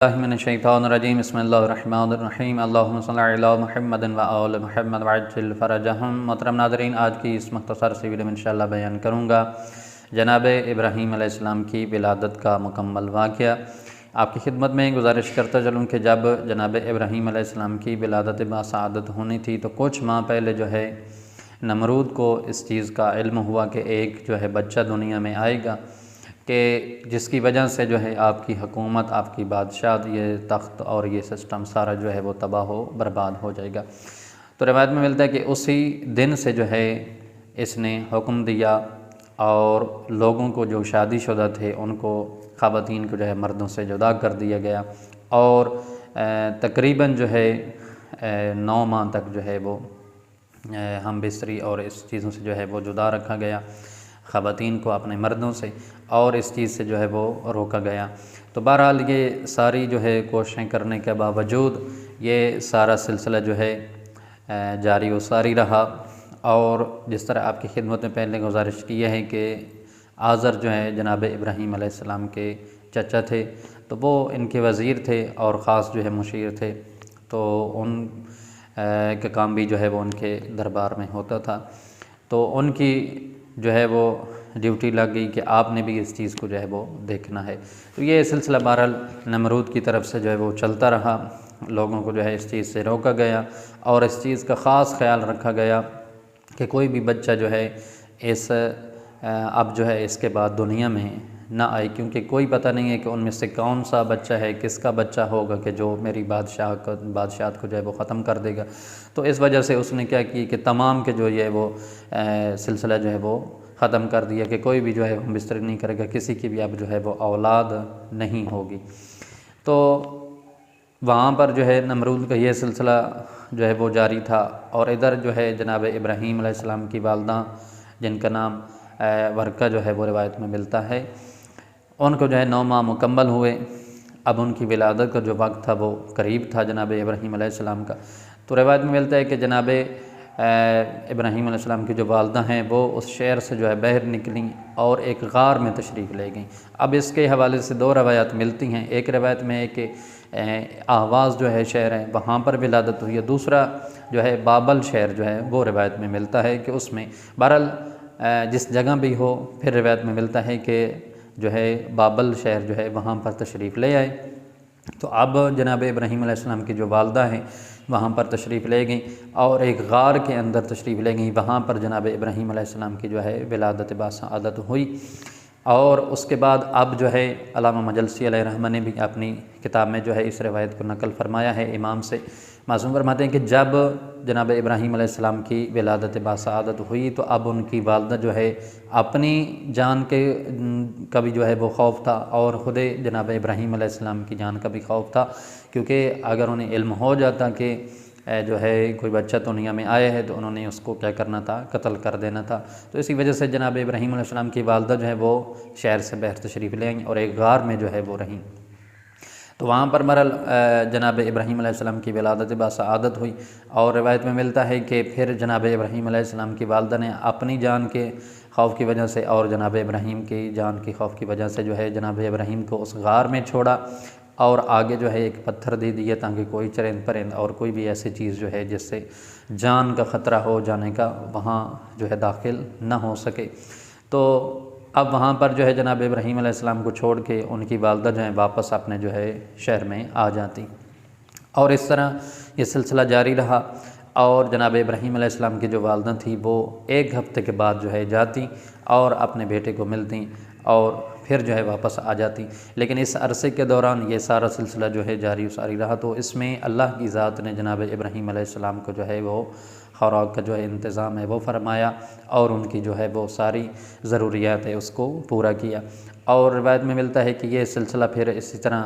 من الشیطان الرجیم بسم اللہ الرحمن الرحیم اللہم صلی علی محمد و آل محمد وعجل فرجہم۔ محترم ناظرین، آج کی اس مختصر سی ویڈیو میں انشاءاللہ بیان کروں گا جناب ابراہیم علیہ السلام کی ولادت کا مکمل واقعہ۔ آپ کی خدمت میں گزارش کرتا چلوں کہ جب جناب ابراہیم علیہ السلام کی ولادت باسعادت ہونی تھی تو کچھ ماہ پہلے جو ہے نمرود کو اس چیز کا علم ہوا کہ ایک جو ہے بچہ دنیا میں آئے گا کہ جس کی وجہ سے جو ہے آپ کی حکومت، آپ کی بادشاہت، یہ تخت اور یہ سسٹم سارا جو ہے وہ تباہ و برباد ہو جائے گا۔ تو روایت میں ملتا ہے کہ اسی دن سے جو ہے اس نے حکم دیا اور لوگوں کو جو شادی شدہ تھے ان کو، خواتین کو جو ہے مردوں سے جدا کر دیا گیا اور تقریباً جو ہے 9 ماہ تک جو ہے وہ ہم بستری اور اس چیزوں سے جو ہے وہ جدا رکھا گیا خواتین کو اپنے مردوں سے، اور اس چیز سے جو ہے وہ روکا گیا۔ تو بہرحال یہ ساری جو ہے کوششیں کرنے کے باوجود یہ سارا سلسلہ جو ہے جاری و ساری رہا، اور جس طرح آپ کی خدمت میں پہلے گزارش کی ہے کہ آزر جو ہے جناب ابراہیم علیہ السلام کے چچا تھے، تو وہ ان کے وزیر تھے اور خاص جو ہے مشیر تھے، تو ان کا کام بھی جو ہے وہ ان کے دربار میں ہوتا تھا۔ تو ان کی جو ہے وہ ڈیوٹی لگ گئی کہ آپ نے بھی اس چیز کو جو ہے وہ دیکھنا ہے۔ تو یہ سلسلہ بہرحال نمرود کی طرف سے جو ہے وہ چلتا رہا، لوگوں کو جو ہے اس چیز سے روکا گیا اور اس چیز کا خاص خیال رکھا گیا کہ کوئی بھی بچہ جو ہے اب جو ہے اس کے بعد دنیا میں نہ آئے، کیونکہ کوئی پتہ نہیں ہے کہ ان میں سے کون سا بچہ ہے، کس کا بچہ ہوگا کہ جو میری بادشاہت کو جو ہے وہ ختم کر دے گا۔ تو اس وجہ سے اس نے کیا کی کہ تمام کے جو یہ وہ سلسلہ جو ہے وہ ختم کر دیا کہ کوئی بھی جو ہے بستری نہیں کرے گا، کسی کی بھی اب جو ہے وہ اولاد نہیں ہوگی۔ تو وہاں پر جو ہے نمرود کا یہ سلسلہ جو ہے وہ جاری تھا، اور ادھر جو ہے جناب ابراہیم علیہ السلام کی والدہ جن کا نام ورقہ جو ہے وہ روایت میں ملتا ہے، ان کو جو ہے 9 ماہ مکمل ہوئے۔ اب ان کی ولادت کا جو وقت تھا وہ قریب تھا جناب ابراہیم علیہ السلام کا۔ تو روایت میں ملتا ہے کہ جناب ابراہیم علیہ السلام کی جو والدہ ہیں وہ اس شہر سے جو ہے باہر نکلیں اور ایک غار میں تشریف لے گئیں۔ اب اس کے حوالے سے 2 روایات ملتی ہیں، ایک روایت میں ہے کہ آواز جو ہے شہر ہے وہاں پر ولادت ہوئی ہے، دوسرا جو ہے بابل شہر جو ہے وہ روایت میں ملتا ہے کہ اس میں، بہرحال جس جگہ بھی ہو، پھر روایت میں ملتا ہے کہ جو ہے بابل شہر جو ہے وہاں پر تشریف لے آئے۔ تو اب جناب ابراہیم علیہ السلام کی جو والدہ ہیں وہاں پر تشریف لے گئیں اور ایک غار کے اندر تشریف لے گئیں، وہاں پر جناب ابراہیم علیہ السلام کی جو ہے ولادت باسعادت ہوئی۔ اور اس کے بعد اب جو ہے علامہ مجلسی علیہ رحمہ نے بھی اپنی کتاب میں جو ہے اس روایت کو نقل فرمایا ہے، امام سے معصوم فرماتے ہیں کہ جب جناب ابراہیم علیہ السلام کی ولادت باسعادت ہوئی تو اب ان کی والدہ جو ہے اپنی جان کے کا بھی جو ہے وہ خوف تھا، اور خود جناب ابراہیم علیہ السلام کی جان کا بھی خوف تھا، کیونکہ اگر انہیں علم ہو جاتا کہ جو ہے کوئی بچہ دنیا میں آیا ہے تو انہوں نے اس کو کیا کرنا تھا، قتل کر دینا تھا۔ تو اسی وجہ سے جناب ابراہیم علیہ السلام کی والدہ جو ہے وہ شہر سے باہر تشریف لے آئیں اور ایک غار میں جو ہے وہ رہیں۔ تو وہاں پر جناب ابراہیم علیہ السلام کی ولادت باسعادت ہوئی، اور روایت میں ملتا ہے کہ پھر جناب ابراہیم علیہ السلام کی والدہ نے اپنی جان کے خوف کی وجہ سے اور جناب ابراہیم کی جان کی خوف کی وجہ سے جو ہے جناب ابراہیم کو اس غار میں چھوڑا، اور آگے جو ہے ایک پتھر دے دیا تاکہ کوئی چرند پرند اور کوئی بھی ایسی چیز جو ہے جس سے جان کا خطرہ ہو جانے کا وہاں جو ہے داخل نہ ہو سکے۔ تو اب وہاں پر جو ہے جناب ابراہیم علیہ السلام کو چھوڑ کے ان کی والدہ جو ہے واپس اپنے جو ہے شہر میں آ جاتی، اور اس طرح یہ سلسلہ جاری رہا۔ اور جناب ابراہیم علیہ السلام کی جو والدہ تھی وہ 1 ہفتے کے بعد جو ہے جاتی اور اپنے بیٹے کو ملتی اور پھر جو ہے واپس آ جاتی، لیکن اس عرصے کے دوران یہ سارا سلسلہ جو ہے جاری و ساری رہا۔ تو اس میں اللہ کی ذات نے جناب ابراہیم علیہ السلام کو جو ہے وہ خوراک کا جو ہے انتظام ہے وہ فرمایا، اور ان کی جو ہے وہ ساری ضروریات ہے اس کو پورا کیا۔ اور روایت میں ملتا ہے کہ یہ سلسلہ پھر اسی طرح